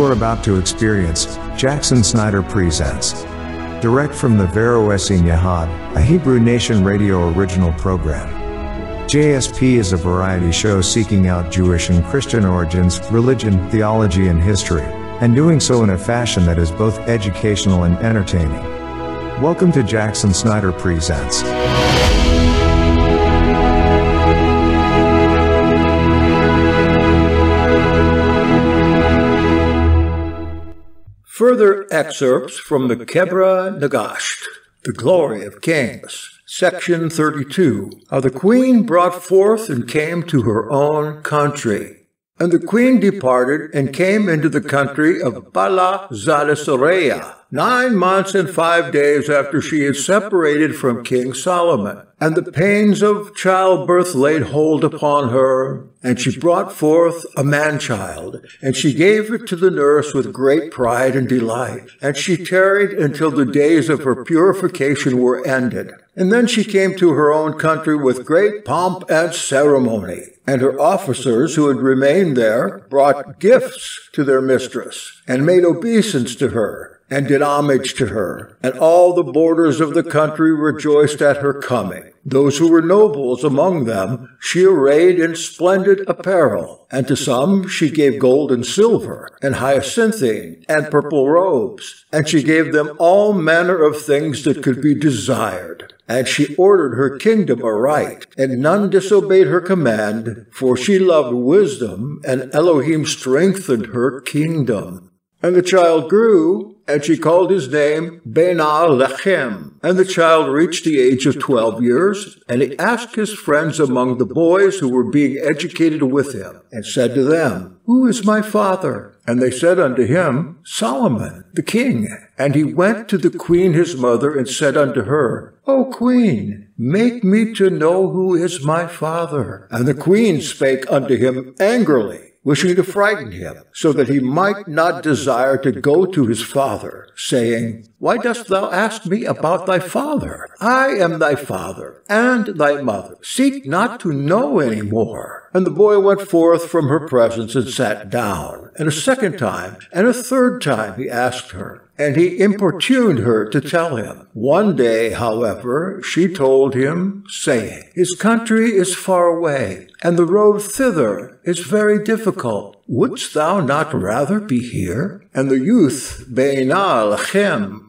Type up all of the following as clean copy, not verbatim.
You are about to experience Jackson Snyder Presents. Direct from the Vero Essene Yahad, a Hebrew Nation radio original program. JSP is a variety show seeking out Jewish and Christian origins, religion, theology and history, and doing so in a fashion that is both educational and entertaining. Welcome to Jackson Snyder Presents. Further excerpts from the Kebra Nagast, The Glory of Kings, Section 32, How the Queen brought forth and came to her own country. And the queen departed and came into the country of Bala Zalisareya, 9 months and 5 days after she had separated from King Solomon. And the pains of childbirth laid hold upon her, and she brought forth a man-child, and she gave it to the nurse with great pride and delight. And she tarried until the days of her purification were ended. And then she came to her own country with great pomp and ceremony. And her officers who had remained there brought gifts to their mistress, and made obeisance to her, and did homage to her. And all the borders of the country rejoiced at her coming. Those who were nobles among them she arrayed in splendid apparel, and to some she gave gold and silver, and hyacinthine, and purple robes, and she gave them all manner of things that could be desired. And she ordered her kingdom aright, and none disobeyed her command, for she loved wisdom, and Elohim strengthened her kingdom. And the child grew, and she called his name Menelik. And the child reached the age of 12 years, and he asked his friends among the boys who were being educated with him, and said to them, Who is my father? And they said unto him, Solomon, the king. And he went to the queen his mother, and said unto her, O queen, make me to know who is my father. And the queen spake unto him angrily, wishing to frighten him, so that he might not desire to go to his father, saying, Why dost thou ask me about thy father? I am thy father and thy mother. Seek not to know any more. And the boy went forth from her presence and sat down. And a second time, and a third time he asked her, and he importuned her to tell him. One day, however, she told him, saying, His country is far away, and the road thither is very difficult. Wouldst thou not rather be here? And the youth, Menelik,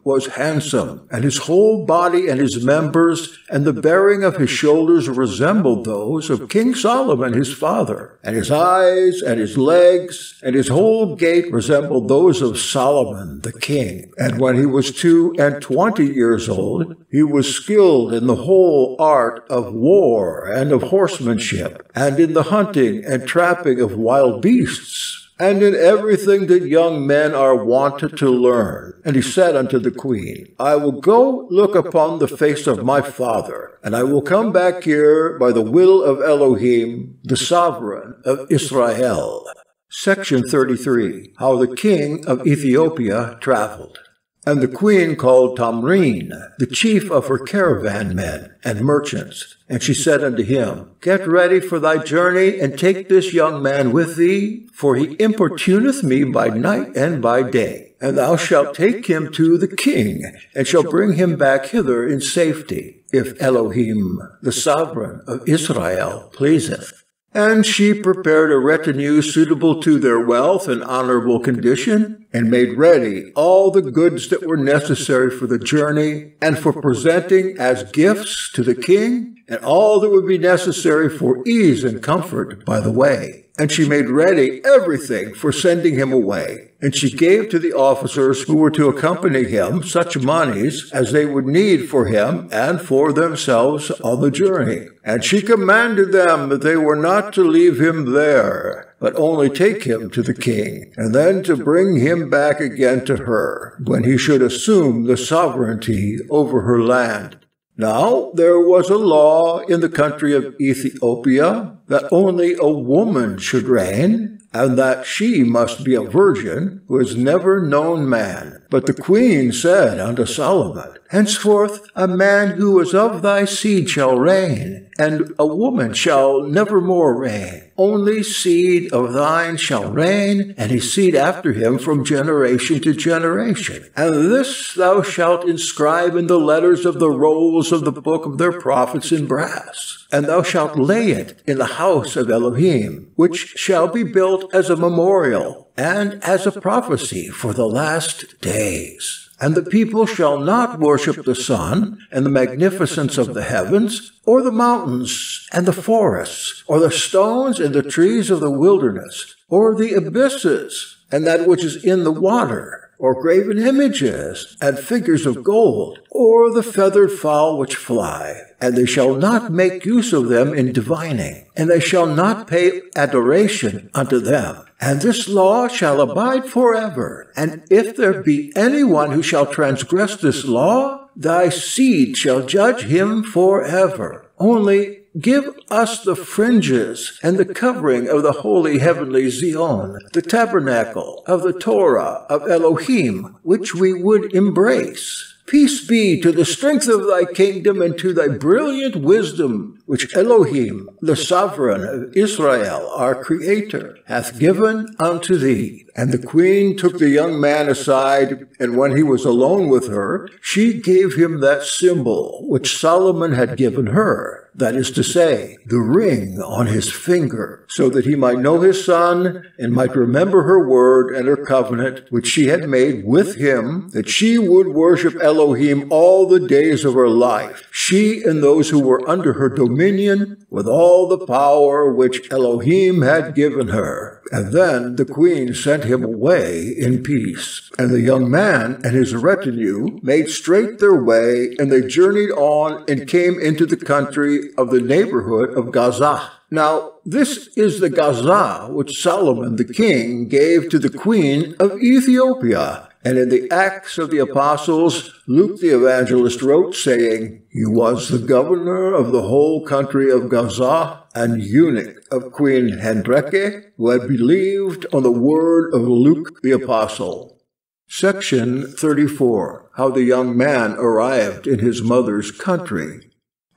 was handsome, and his whole body and his members and the bearing of his shoulders resembled those of King Solomon his father. And his eyes and his legs and his whole gait resembled those of Solomon the king. And when he was 22 years old, he was skilled in the whole art of war and of horsemanship, and in the hunting and trapping of wild beasts, and in everything that young men are wanted to learn. And he said unto the queen, I will go look upon the face of my father, and I will come back here by the will of Elohim, the sovereign of Israel. Section 33, How the king of Ethiopia traveled. And the queen called Tamrin, the chief of her caravan men and merchants, and she said unto him, Get ready for thy journey, and take this young man with thee, for he importuneth me by night and by day. And thou shalt take him to the king, and shalt bring him back hither in safety, if Elohim, the sovereign of Israel, pleaseth. And she prepared a retinue suitable to their wealth and honorable condition, and made ready all the goods that were necessary for the journey, and for presenting as gifts to the king, and all that would be necessary for ease and comfort by the way. And she made ready everything for sending him away. And she gave to the officers who were to accompany him such monies as they would need for him and for themselves on the journey. And she commanded them that they were not to leave him there, but only take him to the king, and then to bring him back again to her, when he should assume the sovereignty over her land. Now there was a law in the country of Ethiopia, that only a woman should reign, and that she must be a virgin who has never known man. But the queen said unto Solomon, Henceforth a man who is of thy seed shall reign, and a woman shall never more reign. Only seed of thine shall reign, and his seed after him from generation to generation. And this thou shalt inscribe in the letters of the rolls of the book of their prophets in brass. And thou shalt lay it in the house of Elohim, which shall be built as a memorial and as a prophecy for the last days. And the people shall not worship the sun, and the magnificence of the heavens, or the mountains, and the forests, or the stones and the trees of the wilderness, or the abysses, and that which is in the water, or graven images, and figures of gold, or the feathered fowl which fly. And they shall not make use of them in divining, and they shall not pay adoration unto them. And this law shall abide forever. And if there be anyone who shall transgress this law, thy seed shall judge him forever. Only give us the fringes and the covering of the holy heavenly Zion, the tabernacle of the Torah of Elohim, which we would embrace. Peace be to the strength of thy kingdom and to thy brilliant wisdom, which Elohim, the sovereign of Israel, our Creator, hath given unto thee. And the queen took the young man aside, and when he was alone with her, she gave him that symbol which Solomon had given her, that is to say, the ring on his finger, so that he might know his son, and might remember her word and her covenant, which she had made with him, that she would worship Elohim all the days of her life, she and those who were under her dominion, with all the power which Elohim had given her. And then the queen sent him away in peace. And the young man and his retinue made straight their way, and they journeyed on and came into the country of the neighborhood of Gaza. Now, this is the Gaza which Solomon the king gave to the queen of Ethiopia. And in the Acts of the Apostles, Luke the evangelist wrote, saying, He was the governor of the whole country of Gaza, and eunuch of Queen Hendrike, who had believed on the word of Luke the apostle. Section 34. How the young man arrived in his mother's country.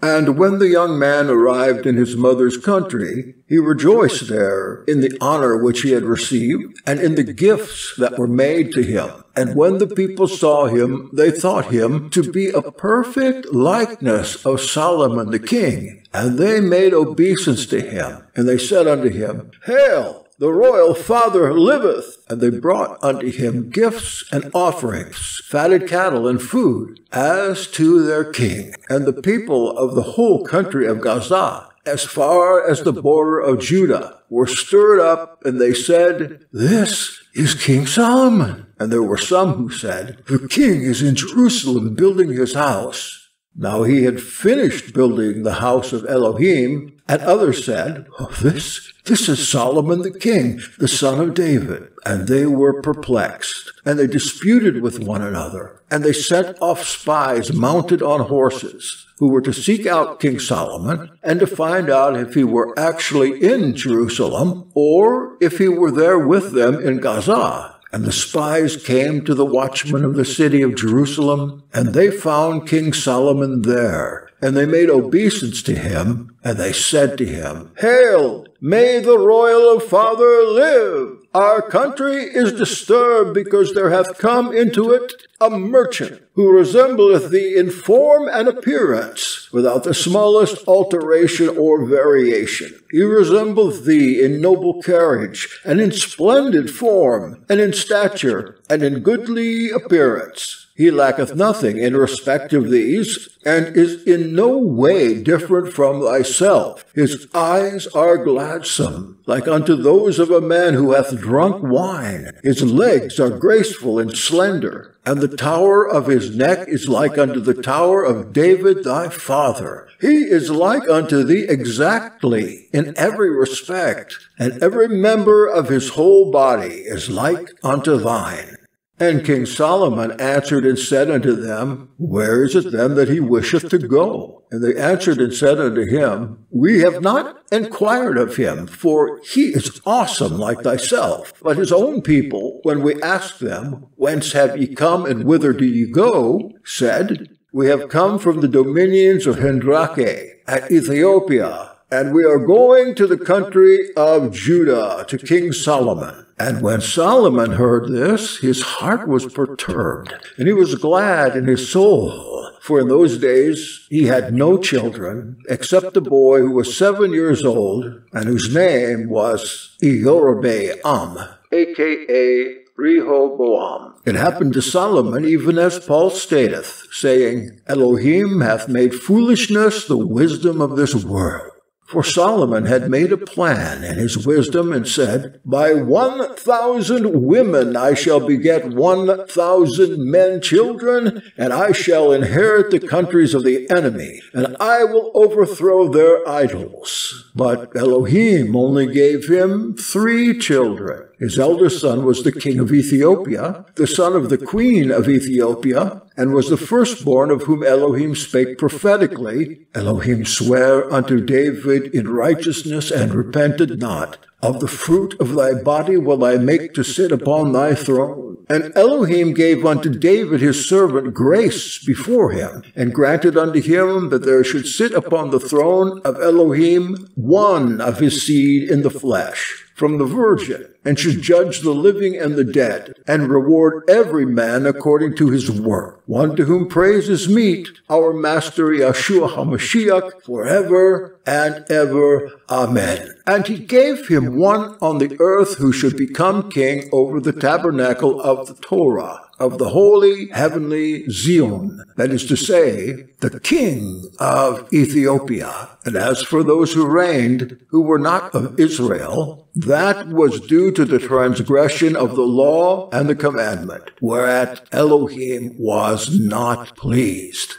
And when the young man arrived in his mother's country, he rejoiced there in the honor which he had received, and in the gifts that were made to him. And when the people saw him, they thought him to be a perfect likeness of Solomon the king. And they made obeisance to him, and they said unto him, Hail! The royal father liveth. And they brought unto him gifts and offerings, fatted cattle and food, as to their king. And the people of the whole country of Gaza, as far as the border of Judah, were stirred up, and they said, This is King Solomon. And there were some who said, The king is in Jerusalem building his house. Now he had finished building the house of Elohim, and others said, This is Solomon the king, the son of David. And they were perplexed, and they disputed with one another. And they sent off spies mounted on horses, who were to seek out King Solomon, and to find out if he were actually in Jerusalem, or if he were there with them in Gaza. And the spies came to the watchmen of the city of Jerusalem, and they found King Solomon there. And they made obeisance to him, and they said to him, Hail! May the royal father live! Our country is disturbed because there hath come into it a merchant, who resembleth thee in form and appearance, without the smallest alteration or variation. He resembleth thee in noble carriage, and in splendid form, and in stature, and in goodly appearance. He lacketh nothing in respect of these, and is in no way different from thyself. His eyes are gladsome, like unto those of a man who hath drunk wine. His legs are graceful and slender, and the tower of his neck is like unto the tower of David thy father. He is like unto thee exactly in every respect, and every member of his whole body is like unto thine. And King Solomon answered and said unto them, Where is it then that he wisheth to go? And they answered and said unto him, We have not inquired of him, for he is awesome like thyself. But his own people, when we asked them, Whence have ye come, and whither do ye go? Said, We have come from the dominions of Hendrake at Ethiopia, and we are going to the country of Judah, to King Solomon. And when Solomon heard this, his heart was perturbed, and he was glad in his soul. For in those days he had no children, except a boy who was 7 years old, and whose name was Jeroboam, a.k.a. Rehoboam. It happened to Solomon even as Paul stateth, saying, Elohim hath made foolishness the wisdom of this world. For Solomon had made a plan in his wisdom, and said, By 1,000 women I shall beget 1,000 men children, and I shall inherit the countries of the enemy, and I will overthrow their idols. But Elohim only gave him 3 children. His eldest son was the king of Ethiopia, the son of the queen of Ethiopia, and was the firstborn of whom Elohim spake prophetically. Elohim sware unto David in righteousness, and repented not. Of the fruit of thy body will I make to sit upon thy throne. And Elohim gave unto David his servant grace before him, and granted unto him that there should sit upon the throne of Elohim one of his seed in the flesh, from the virgin, and should judge the living and the dead, and reward every man according to his work. One to whom praise is meet, our Master Yeshua HaMashiach, forever and ever. Amen. And he gave him one on the earth who should become king over the tabernacle of the Torah, of the holy heavenly Zion, that is to say, the king of Ethiopia. And as for those who reigned, who were not of Israel, that was due to the transgression of the law and the commandment, whereat Elohim was not pleased.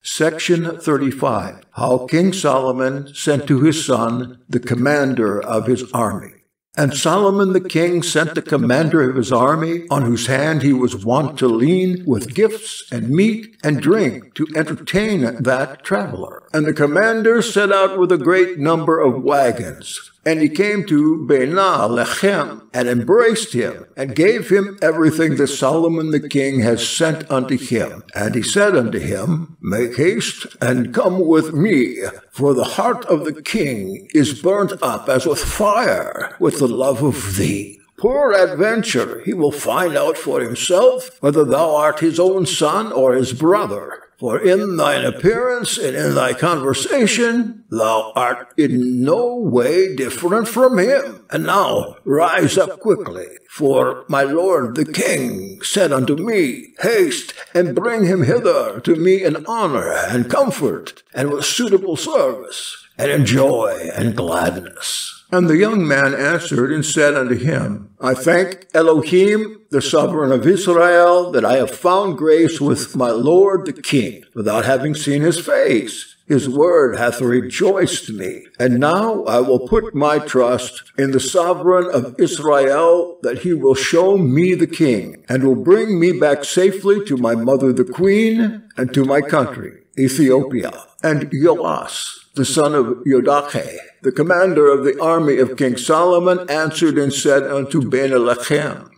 Section 35. How King Solomon sent to his son the commander of his army. And Solomon the king sent the commander of his army, on whose hand he was wont to lean, with gifts and meat and drink, to entertain that traveler. And the commander set out with a great number of wagons. And he came to Lechem, and embraced him, and gave him everything that Solomon the king has sent unto him. And he said unto him, Make haste, and come with me, for the heart of the king is burnt up as with fire, with the love of thee. Peradventure he will find out for himself whether thou art his own son or his brother. For in thine appearance and in thy conversation thou art in no way different from him. And now rise up quickly, for my lord the king said unto me, Haste, and bring him hither to me in honor and comfort, and with suitable service, and in joy and gladness. And the young man answered and said unto him, I thank Elohim, the sovereign of Israel, that I have found grace with my lord the king, without having seen his face. His word hath rejoiced me. And now I will put my trust in the sovereign of Israel, that he will show me the king, and will bring me back safely to my mother the queen, and to my country, Ethiopia. And Joas, the son of Yodake, the commander of the army of King Solomon, answered and said unto Menelik,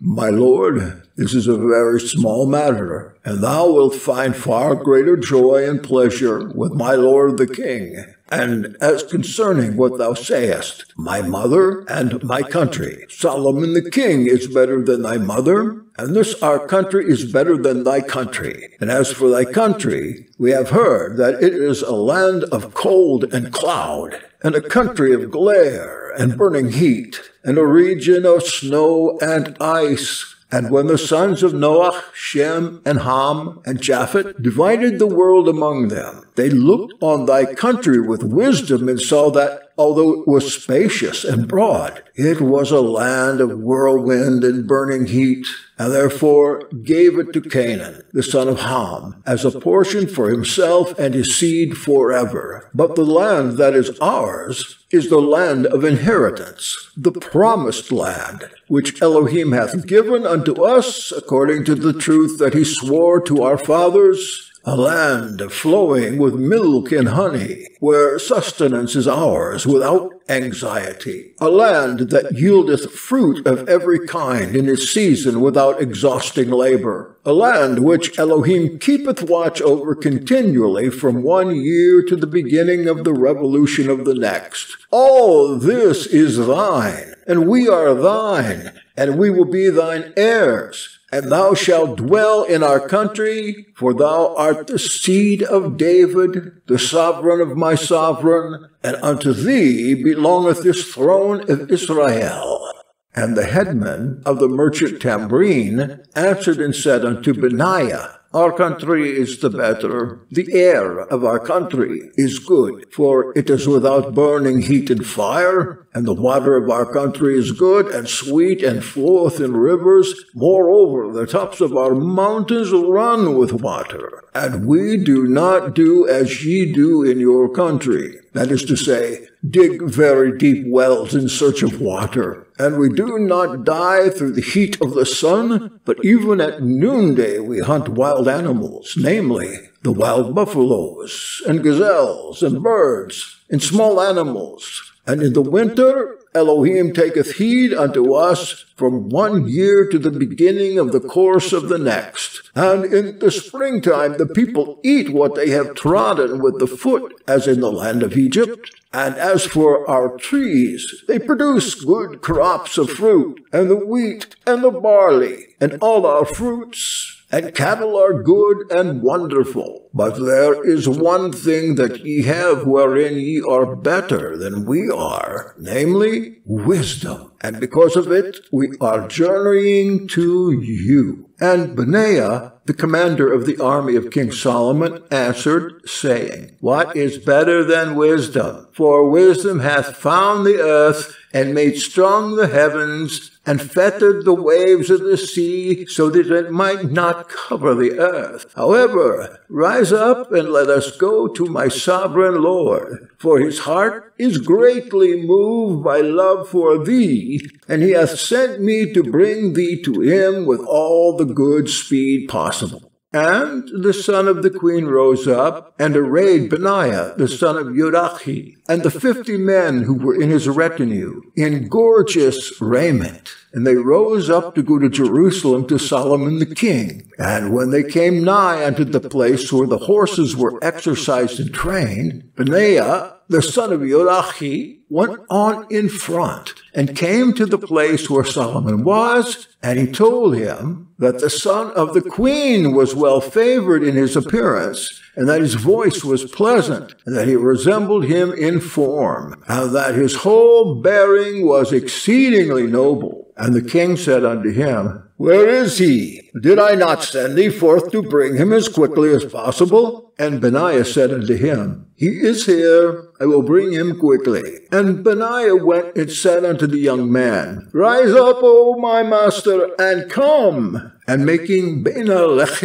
My lord, this is a very small matter, and thou wilt find far greater joy and pleasure with my lord the king. And as concerning what thou sayest, my mother and my country, Solomon the king is better than thy mother, and this our country is better than thy country. And as for thy country, we have heard that it is a land of cold and cloud, and a country of glare and burning heat, and a region of snow and ice. And when the sons of Noah, Shem, and Ham, and Japheth divided the world among them, they looked on thy country with wisdom and saw that, although it was spacious and broad, it was a land of whirlwind and burning heat, and therefore gave it to Canaan, the son of Ham, as a portion for himself and his seed forever. But the land that is ours is the land of inheritance, the promised land, which Elohim hath given unto us according to the truth that he swore to our fathers, a land flowing with milk and honey, where sustenance is ours without anxiety, a land that yieldeth fruit of every kind in its season without exhausting labor, a land which Elohim keepeth watch over continually from 1 year to the beginning of the revolution of the next. All this is thine, and we are thine, and we will be thine heirs. And thou shalt dwell in our country, for thou art the seed of David, the sovereign of my sovereign, and unto thee belongeth this throne of Israel. And the headman of the merchant Tambrine answered and said unto Benaiah, Our country is the better. The air of our country is good, for it is without burning heat and fire, and the water of our country is good and sweet and floweth in rivers. Moreover, the tops of our mountains run with water, and we do not do as ye do in your country. That is to say, dig very deep wells in search of water. And we do not die through the heat of the sun, but even at noonday we hunt wild animals, namely, the wild buffaloes, and gazelles, and birds, and small animals. And in the winter Elohim taketh heed unto us from 1 year to the beginning of the course of the next. And in the springtime the people eat what they have trodden with the foot, as in the land of Egypt. And as for our trees, they produce good crops of fruit, and the wheat, and the barley, and all our fruits. And cattle are good and wonderful. But there is one thing that ye have wherein ye are better than we are, namely, wisdom. And because of it, we are journeying to you. And Benaiah, the commander of the army of King Solomon, answered, saying, What is better than wisdom? For wisdom hath found the earth, and made strong the heavens, and fettered the waves of the sea, so that it might not cover the earth. However, rise up, and let us go to my sovereign Lord, for his heart is greatly moved by love for thee, and he hath sent me to bring thee to him with all the good speed possible. And the son of the queen rose up, and arrayed Benaiah, the son of Yodachi, and the 50 men who were in his retinue, in gorgeous raiment. And they rose up to go to Jerusalem to Solomon the king. And when they came nigh unto the place where the horses were exercised and trained, Benaiah, the son of Yodachi, went on in front, and came to the place where Solomon was, and he told him that the son of the queen was well favored in his appearance, and that his voice was pleasant, and that he resembled him in form, and that his whole bearing was exceedingly noble. And the king said unto him, Where is he? Did I not send thee forth to bring him as quickly as possible? And Benaiah said unto him, He is here, I will bring him quickly. And Benaiah went and said unto the young man, Rise up, O my master, and come. And making Menelik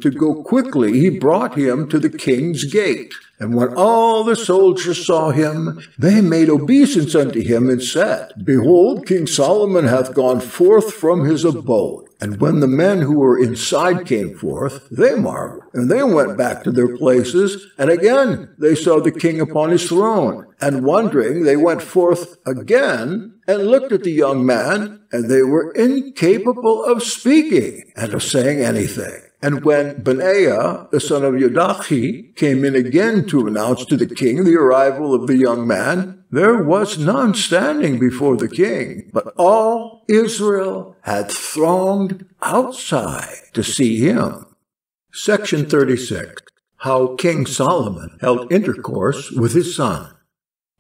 to go quickly, he brought him to the king's gate. And when all the soldiers saw him, they made obeisance unto him, and said, Behold, King Solomon hath gone forth from his abode. And when the men who were inside came forth, they marveled, and they went back to their places, and again they saw the king upon his throne. And wondering, they went forth again, and looked at the young man, and they were incapable of speaking, and of saying anything. And when Benaiah, the son of Yodachi, came in again to announce to the king the arrival of the young man, there was none standing before the king, but all Israel had thronged outside to see him. Section 36. How King Solomon held intercourse with his son.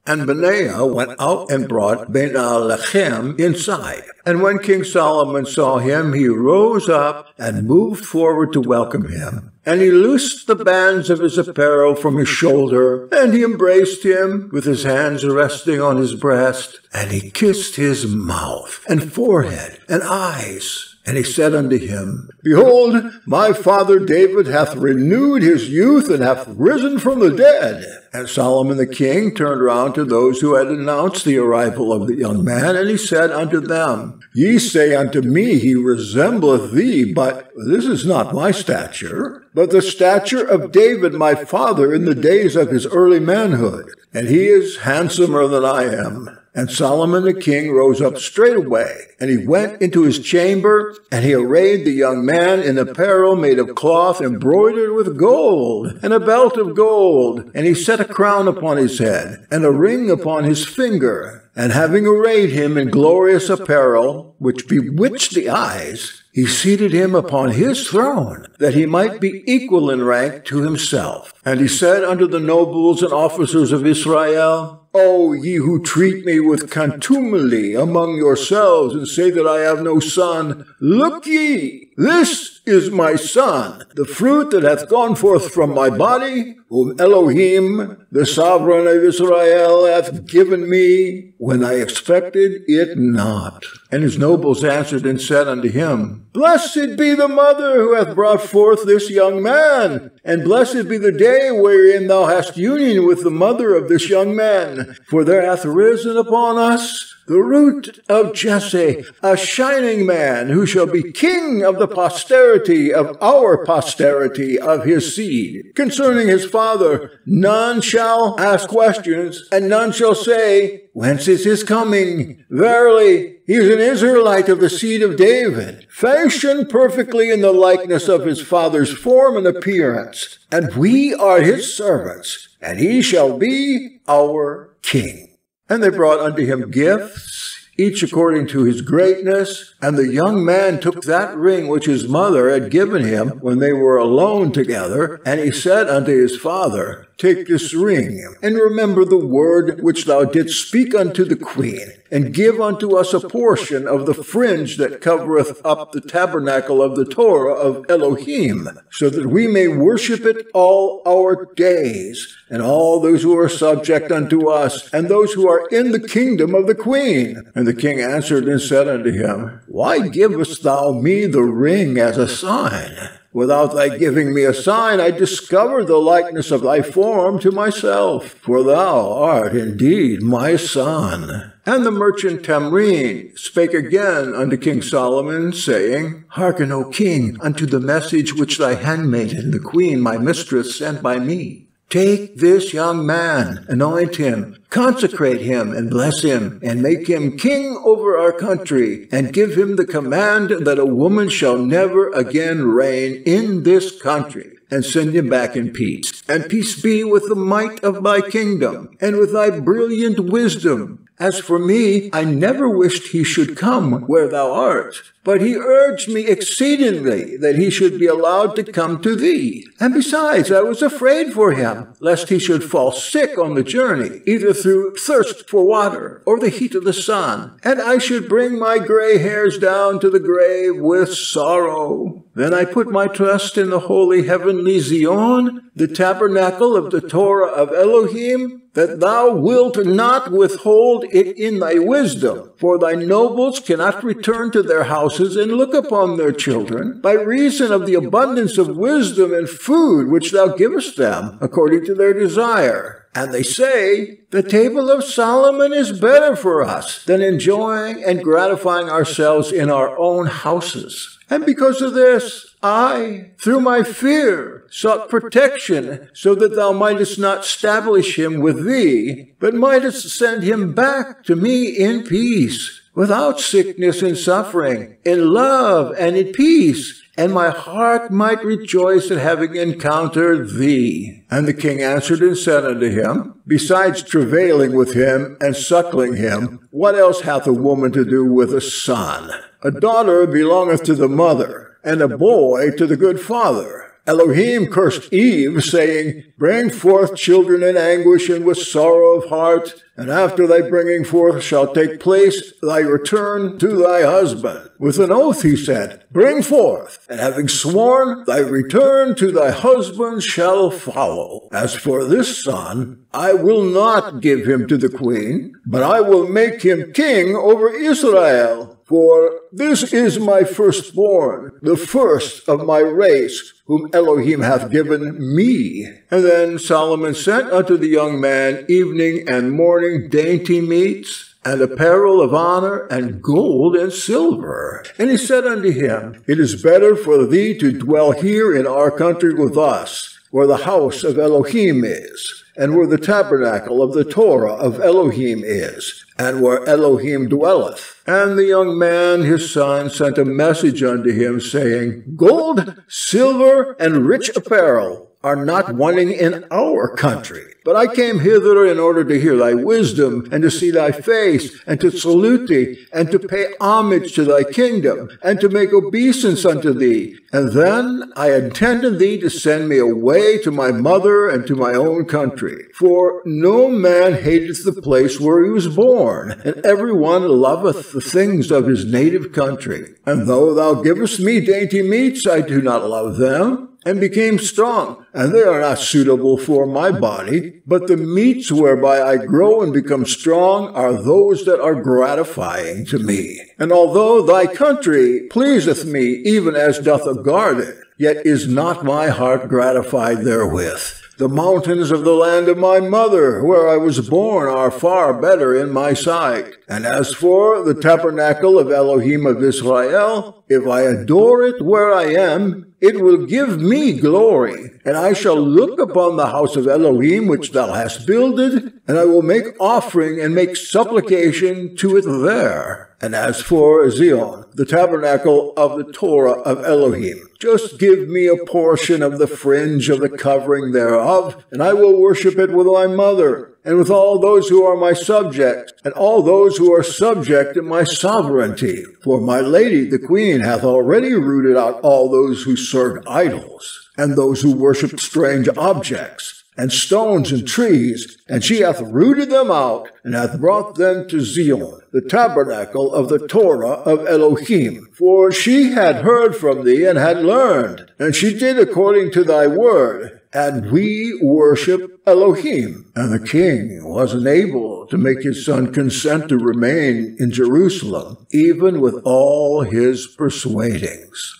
And Benaiah went out and brought Menelik inside. And when King Solomon saw him, he rose up and moved forward to welcome him. And he loosed the bands of his apparel from his shoulder, and he embraced him with his hands resting on his breast, and he kissed his mouth, and forehead, and eyes. And he said unto him, Behold, my father David hath renewed his youth, and hath risen from the dead. And Solomon the king turned round to those who had announced the arrival of the young man, and he said unto them, Ye say unto me, He resembleth thee, but this is not my stature, but the stature of David my father in the days of his early manhood. And he is handsomer than I am. And Solomon the king rose up straightway, and he went into his chamber, and he arrayed the young man in apparel made of cloth embroidered with gold, and a belt of gold, and he set a crown upon his head, and a ring upon his finger. And having arrayed him in glorious apparel, which bewitched the eyes, he seated him upon his throne, that he might be equal in rank to himself. And he said unto the nobles and officers of Israel, O ye who treat me with contumely among yourselves, and say that I have no son, look ye, this is my son, the fruit that hath gone forth from my body, whom Elohim, the sovereign of Israel, hath given me, when I expected it not. And his nobles answered and said unto him, Blessed be the mother who hath brought forth this young man, and blessed be the day wherein thou hast union with the mother of this young man. For there hath risen upon us the root of Jesse, a shining man, who shall be king of the posterity of our posterity of his seed. Concerning his father, none shall ask questions, and none shall say, Whence is his coming? Verily, he is an Israelite of the seed of David, fashioned perfectly in the likeness of his father's form and appearance. And we are his servants, and he shall be our king. And they brought unto him gifts, each according to his greatness. And the young man took that ring which his mother had given him when they were alone together. And he said unto his father, Take this ring, and remember the word which thou didst speak unto the queen, and give unto us a portion of the fringe that covereth up the tabernacle of the Torah of Elohim, so that we may worship it all our days, and all those who are subject unto us, and those who are in the kingdom of the queen. And the king answered and said unto him, Why givest thou me the ring as a sign? Without thy giving me a sign, I discover the likeness of thy form to myself, for thou art indeed my son. And the merchant Tamrin spake again unto King Solomon, saying, Hearken, O king, unto the message which thy handmaiden, the queen, my mistress, sent by me. Take this young man, anoint him, consecrate him, and bless him, and make him king over our country, and give him the command that a woman shall never again reign in this country, and send him back in peace. And peace be with the might of thy kingdom, and with thy brilliant wisdom. As for me, I never wished he should come where thou art, but he urged me exceedingly that he should be allowed to come to thee. And besides, I was afraid for him, lest he should fall sick on the journey, either through thirst for water, or the heat of the sun, and I should bring my gray hairs down to the grave with sorrow. Then I put my trust in the holy heavenly Zion, the tabernacle of the Torah of Elohim, that thou wilt not withhold it in thy wisdom. For thy nobles cannot return to their houses and look upon their children, by reason of the abundance of wisdom and food which thou givest them, according to their desire. And they say, the table of Solomon is better for us than enjoying and gratifying ourselves in our own houses. And because of this, I, through my fear, sought protection, so that thou mightest not stablish him with thee, but mightest send him back to me in peace, without sickness and suffering, in love and in peace, and my heart might rejoice at having encountered thee. And the king answered and said unto him, Besides travailing with him and suckling him, what else hath a woman to do with a son? A daughter belongeth to the mother, and a boy to the good father. Elohim cursed Eve, saying, Bring forth children in anguish and with sorrow of heart, and after thy bringing forth shall take place thy return to thy husband. With an oath he said, Bring forth, and having sworn, thy return to thy husband shall follow. As for this son, I will not give him to the queen, but I will make him king over Israel. For this is my firstborn, the first of my race, whom Elohim hath given me. And then Solomon sent unto the young man evening and morning dainty meats, and apparel of honor, and gold and silver. And he said unto him, It is better for thee to dwell here in our country with us, where the house of Elohim is, and where the tabernacle of the Torah of Elohim is, and where Elohim dwelleth. And the young man his son sent a message unto him, saying, Gold, silver, and rich apparel are not wanting in our country. But I came hither in order to hear thy wisdom, and to see thy face, and to salute thee, and to pay homage to thy kingdom, and to make obeisance unto thee. And then I intended thee to send me away to my mother and to my own country. For no man hateth the place where he was born, and every one loveth the things of his native country. And though thou givest me dainty meats, I do not love them, and became strong, and they are not suitable for my body, but the meats whereby I grow and become strong are those that are gratifying to me. And although thy country pleaseth me, even as doth a garden, yet is not my heart gratified therewith. The mountains of the land of my mother, where I was born, are far better in my sight. And as for the tabernacle of Elohim of Israel, if I adore it where I am, it will give me glory, and I shall look upon the house of Elohim which thou hast builded, and I will make offering and make supplication to it there. And as for Zion, the tabernacle of the Torah of Elohim, just give me a portion of the fringe of the covering thereof, and I will worship it with my mother, and with all those who are my subjects, and all those who are subject to my sovereignty. For my lady, the queen, hath already rooted out all those who served idols, and those who worshipped strange objects, and stones and trees, and she hath rooted them out, and hath brought them to Zion, the tabernacle of the Torah of Elohim. For she had heard from thee, and had learned, and she did according to thy word, and we worship Elohim. And the king wasn't able to make his son consent to remain in Jerusalem, even with all his persuadings.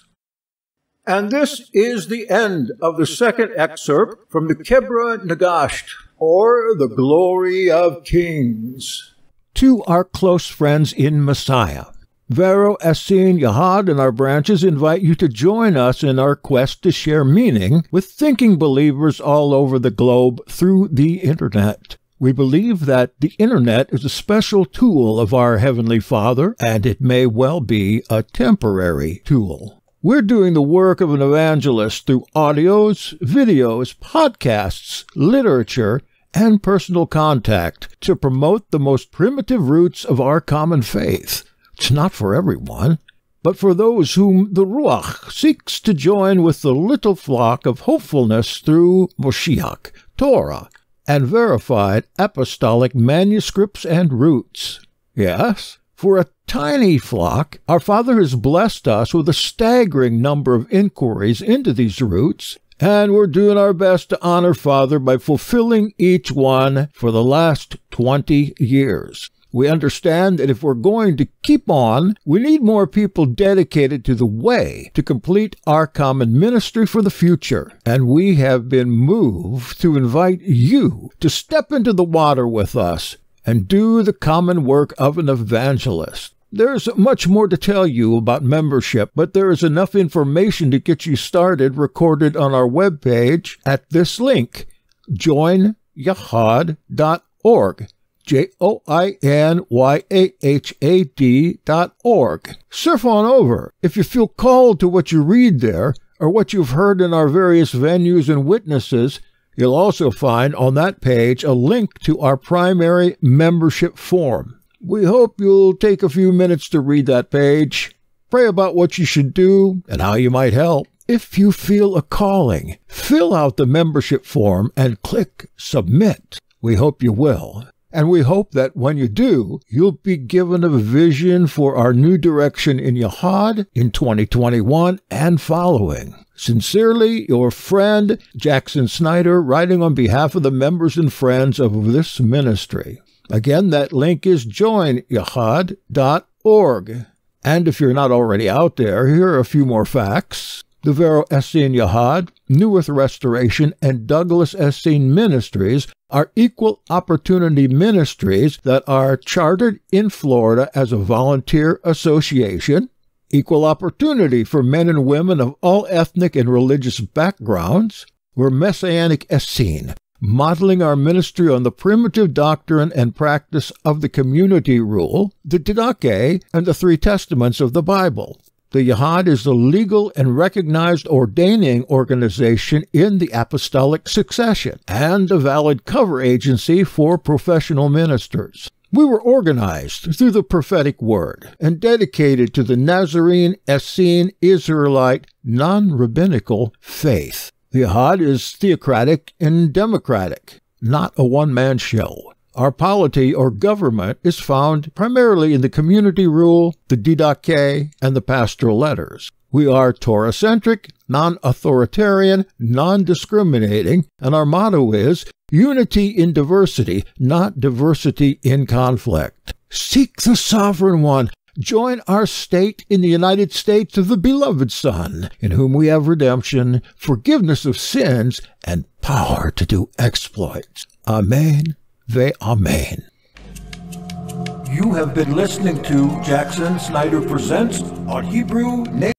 And this is the end of the second excerpt from the Kebra Nagast, or The Glory of Kings. To our close friends in Messiah, Vero Essene Yahad and our branches invite you to join us in our quest to share meaning with thinking believers all over the globe through the Internet. We believe that the Internet is a special tool of our Heavenly Father, and it may well be a temporary tool. We're doing the work of an evangelist through audios, videos, podcasts, literature, and personal contact to promote the most primitive roots of our common faith. It's not for everyone, but for those whom the Ruach seeks to join with the little flock of hopefulness through Moshiach, Torah, and verified apostolic manuscripts and roots. Yes, for a tiny flock, our Father has blessed us with a staggering number of inquiries into these roots, and we're doing our best to honor Father by fulfilling each one for the last 20 years. We understand that if we're going to keep on, we need more people dedicated to the way to complete our common ministry for the future. And we have been moved to invite you to step into the water with us and do the common work of an evangelist. There's much more to tell you about membership, but there is enough information to get you started recorded on our webpage at this link, joinyahad.org, joinyahad.org. Surf on over. If you feel called to what you read there, or what you've heard in our various venues and witnesses, you'll also find on that page a link to our primary membership form. We hope you'll take a few minutes to read that page, pray about what you should do and how you might help, If you feel a calling, fill out the membership form and click Submit. We hope you will. And we hope that when you do, you'll be given a vision for our new direction in Yahad in 2021 and following. Sincerely, your friend, Jackson Snyder, writing on behalf of the members and friends of this ministry. Again, that link is joinyahad.org. And if you're not already out there, here are a few more facts. The Vero Essene Yahad, New Earth Restoration, and Douglas Essene Ministries are equal opportunity ministries that are chartered in Florida as a volunteer association, equal opportunity for men and women of all ethnic and religious backgrounds. We're Messianic Essene, modeling our ministry on the primitive doctrine and practice of the community rule, the Didache, and the three testaments of the Bible. The Yahad is a legal and recognized ordaining organization in the apostolic succession and a valid cover agency for professional ministers. We were organized through the prophetic word and dedicated to the Nazarene, Essene, Israelite, non-rabbinical faith. The Yahad is theocratic and democratic, not a one-man show. Our polity or government is found primarily in the community rule, the Didache, and the pastoral letters. We are Torah-centric, non-authoritarian, non-discriminating, and our motto is unity in diversity, not diversity in conflict. Seek the Sovereign One. Join our state in the United States of the Beloved Son, in whom we have redemption, forgiveness of sins, and power to do exploits. Amen. Amen. You have been listening to Jackson Snyder Presents on Hebrew Nation.